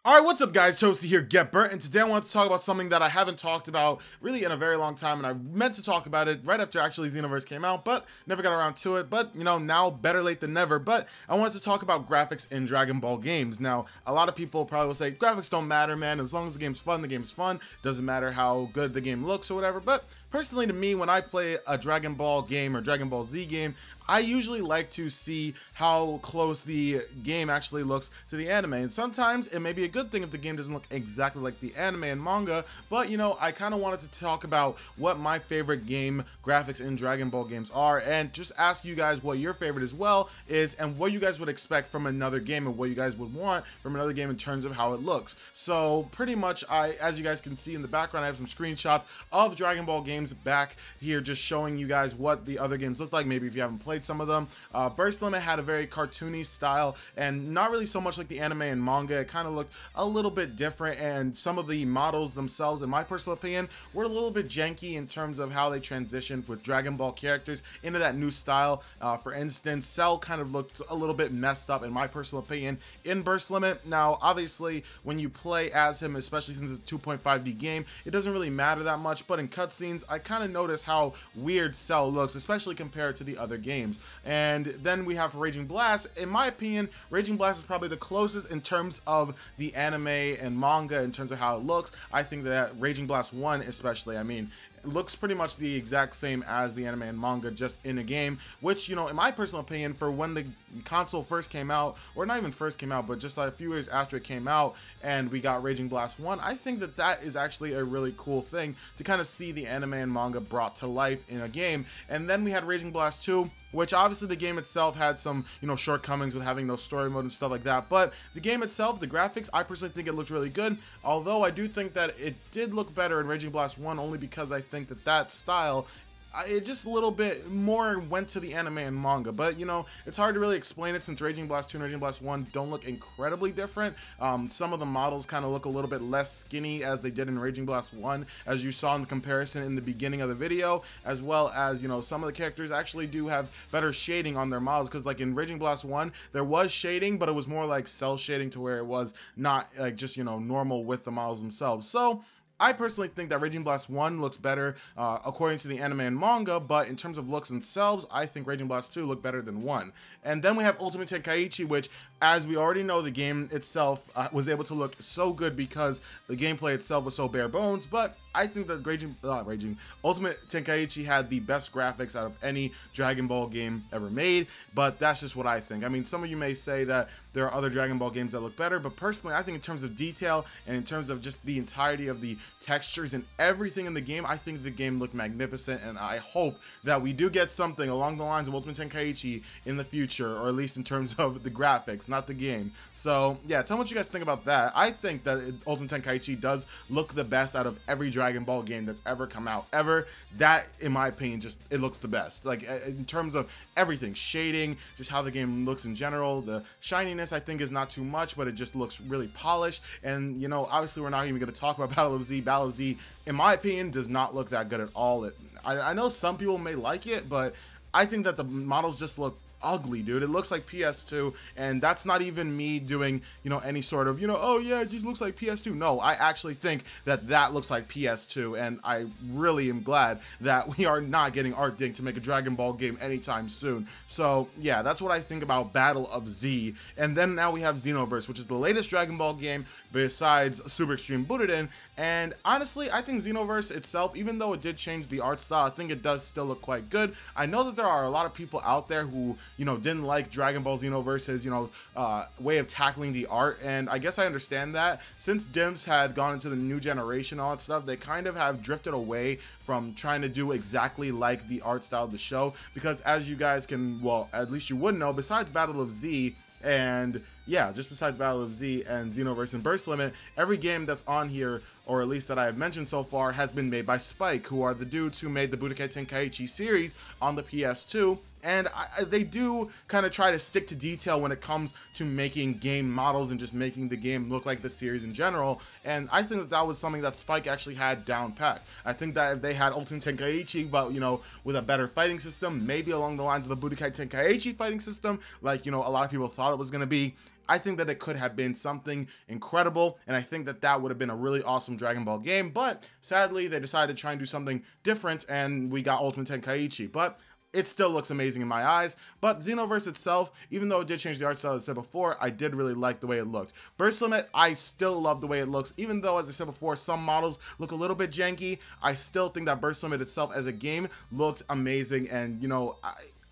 Alright, what's up guys, Toasty here, Get Burnt, and today I want to talk about something that I haven't talked about really in a very long time, and I meant to talk about it right after actually Xenoverse came out, but never got around to it. But, you know, now better late than never. But I wanted to talk about graphics in Dragon Ball games. Now, a lot of people probably will say, graphics don't matter, man, as long as the game's fun, doesn't matter how good the game looks or whatever. But personally, to me, when I play a Dragon Ball game or Dragon Ball Z game, I usually like to see how close the game actually looks to the anime. And sometimes it may be a good thing if the game doesn't look exactly like the anime and manga, but you know, I kind of wanted to talk about what my favorite game graphics in Dragon Ball games are, and just ask you guys what your favorite as well is, and what you guys would expect from another game, and what you guys would want from another game in terms of how it looks. So pretty much, as you guys can see in the background, I have some screenshots of Dragon Ball games back here, just showing you guys what the other games look like, maybe if you haven't played some of them. Burst Limit had a very cartoony style, and not really so much like the anime and manga. It kind of looked a little bit different, and some of the models themselves, in my personal opinion, were a little bit janky in terms of how they transitioned with Dragon Ball characters into that new style. For instance, Cell kind of looked a little bit messed up, in my personal opinion, in Burst Limit. Now, obviously, when you play as him, especially since it's a 2.5D game, it doesn't really matter that much, but in cutscenes, I kind of notice how weird Cell looks, especially compared to the other games. And then we have Raging Blast. In my opinion, Raging Blast is probably the closest in terms of the anime and manga in terms of how it looks. I think that Raging Blast 1 especially, I mean, looks pretty much the exact same as the anime and manga, just in a game, which, you know, in my personal opinion, for when the console first came out, or not even first came out, but just like a few years after it came out and we got Raging Blast 1, I think that that is actually a really cool thing to kind of see the anime and manga brought to life in a game. And then we had Raging Blast 2, which obviously the game itself had some, you know, shortcomings with having no story mode and stuff like that, but the game itself, the graphics, I personally think it looked really good, although I do think that it did look better in Raging Blast 1, only because I think that that style, it just a little bit more went to the anime and manga. But you know, it's hard to really explain it since Raging Blast 2 and Raging Blast 1 don't look incredibly different. Some of the models kind of look a little bit less skinny as they did in Raging Blast 1, as you saw in the comparison in the beginning of the video, as well as, you know, some of the characters actually do have better shading on their models, because like in Raging Blast 1 there was shading, but it was more like cell shading, to where it was not like just, you know, normal with the models themselves. So I personally think that Raging Blast 1 looks better according to the anime and manga, but in terms of looks themselves, I think Raging Blast 2 look better than 1. And then we have Ultimate Tenkaichi, which, as we already know, the game itself was able to look so good because the gameplay itself was so bare bones, but I think that Ultimate Tenkaichi had the best graphics out of any Dragon Ball game ever made, but that's just what I think. I mean, some of you may say that there are other Dragon Ball games that look better, but personally, I think in terms of detail and in terms of just the entirety of the textures and everything in the game, I think the game looked magnificent, and I hope that we do get something along the lines of Ultimate Tenkaichi in the future, or at least in terms of the graphics, not the game. So yeah, tell me what you guys think about that. I think that Ultimate Tenkaichi does look the best out of every Dragon Ball game that's ever come out, ever. That, in my opinion, just, it looks the best. Like, in terms of everything, shading, just how the game looks in general, the shininess I think is not too much, but it just looks really polished. And, you know, obviously we're not even going to talk about Battle of Z. Battle of Z, in my opinion, does not look that good at all. I know some people may like it, but I think that the models just look ugly, dude. It looks like PS2, and that's not even me doing, you know, any sort of, you know, oh yeah, it just looks like PS2. No, I actually think that that looks like PS2, and I really am glad that we are not getting Art Dink to make a Dragon Ball game anytime soon. So yeah, that's what I think about Battle of Z. And then now we have Xenoverse, which is the latest Dragon Ball game besides Super Extreme Butoden, and honestly, I think Xenoverse itself, even though it did change the art style, I think it does still look quite good. I know that there are a lot of people out there who, you know, didn't like Dragon Ball Xenoverse's, you know, way of tackling the art, and I guess I understand that. Since Dimps had gone into the new generation, all that stuff, they kind of have drifted away from trying to do exactly like the art style of the show, because as you guys can, well, at least you would know, besides Battle of Z, and yeah, just besides Battle of Z and Xenoverse and Burst Limit, every game that's on here, or at least that I have mentioned so far, has been made by Spike, who are the dudes who made the Budokai Tenkaichi series on the PS2. And they do kind of try to stick to detail when it comes to making game models and just making the game look like the series in general. And I think that that was something that Spike actually had down pat. I think that if they had Ultimate Tenkaichi, but, you know, with a better fighting system, maybe along the lines of the Budokai Tenkaichi fighting system, like, you know, a lot of people thought it was going to be, I think that it could have been something incredible, and I think that that would have been a really awesome Dragon Ball game, but sadly they decided to try and do something different, and we got Ultimate Tenkaichi. But it still looks amazing in my eyes. But Xenoverse itself, even though it did change the art style, as I said before, I did really like the way it looked. Burst Limit, I still love the way it looks, even though, as I said before, some models look a little bit janky. I still think that Burst Limit itself as a game looked amazing, and you know,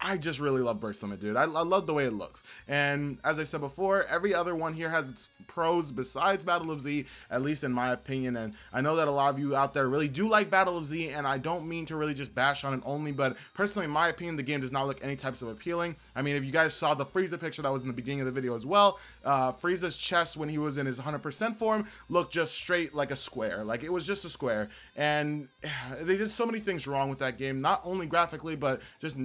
I just really love Burst Limit, dude. I love the way it looks. And as I said before, every other one here has its pros besides Battle of Z, at least in my opinion. And I know that a lot of you out there really do like Battle of Z, and I don't mean to really just bash on it only, but personally, in my opinion, the game does not look any types of appealing. I mean, if you guys saw the Frieza picture that was in the beginning of the video as well, Frieza's chest when he was in his 100% form looked just straight like a square. Like, it was just a square. And they did so many things wrong with that game, not only graphically, but just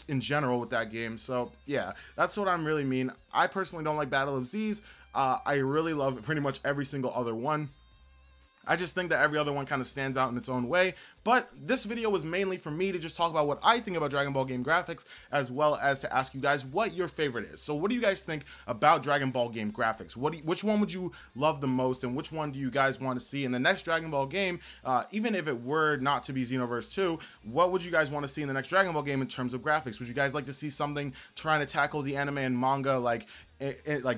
in general with that game. So yeah, that's what I'm really mean. I personally don't like Battle of Z's. I really love pretty much every single other one. I just think that every other one kind of stands out in its own way. But this video was mainly for me to just talk about what I think about Dragon Ball game graphics, as well as to ask you guys what your favorite is. So what do you guys think about Dragon Ball game graphics? Which one would you love the most, and which one do you guys want to see in the next Dragon Ball game? Even if it were not to be Xenoverse 2, what would you guys want to see in the next Dragon Ball game in terms of graphics? Would you guys like to see something trying to tackle the anime and manga like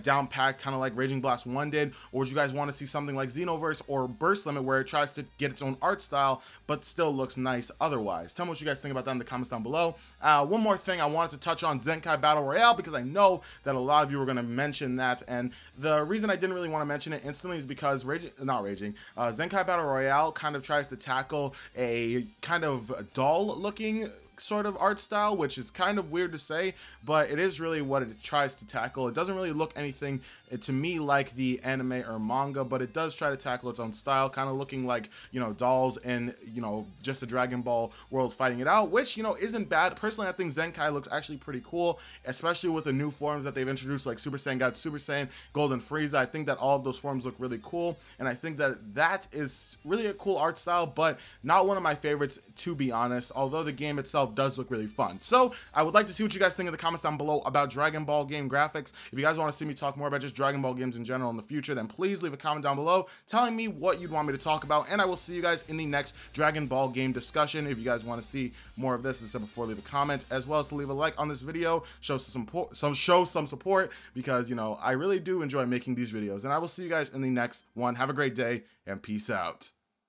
down pat, kind of like Raging Blast 1 did? Or would you guys want to see something like Xenoverse or Burst Limit, where it tries to get its own art style but still looks nice otherwise? Tell me what you guys think about that in the comments down below. One more thing, I wanted to touch on Zenkai Battle Royale, because I know that a lot of you were going to mention that, and the reason I didn't really want to mention it instantly is because Zenkai Battle Royale kind of tries to tackle a kind of doll looking sort of art style, which is kind of weird to say, but it is really what it tries to tackle. It doesn't really look anything to me like the anime or manga, but it does try to tackle its own style, kind of looking like, you know, dolls and, you know, just a Dragon Ball world fighting it out, which, you know, isn't bad. Personally, I think Zenkai looks actually pretty cool, especially with the new forms that they've introduced, like Super Saiyan God, Super Saiyan, Golden Frieza. I think that all of those forms look really cool, and I think that that is really a cool art style, but not one of my favorites, to be honest, although the game itself does look really fun. So I would like to see what you guys think in the comments down below about Dragon Ball game graphics. If you guys want to see me talk more about just Dragon Ball games in general in the future, then please leave a comment down below telling me what you'd want me to talk about, and I will see you guys in the next Dragon Ball game discussion. If you guys want to see more of this, as I said before, leave a comment, as well as to leave a like on this video, show some support, because, you know, I really do enjoy making these videos, and I will see you guys in the next one. Have a great day, and peace out.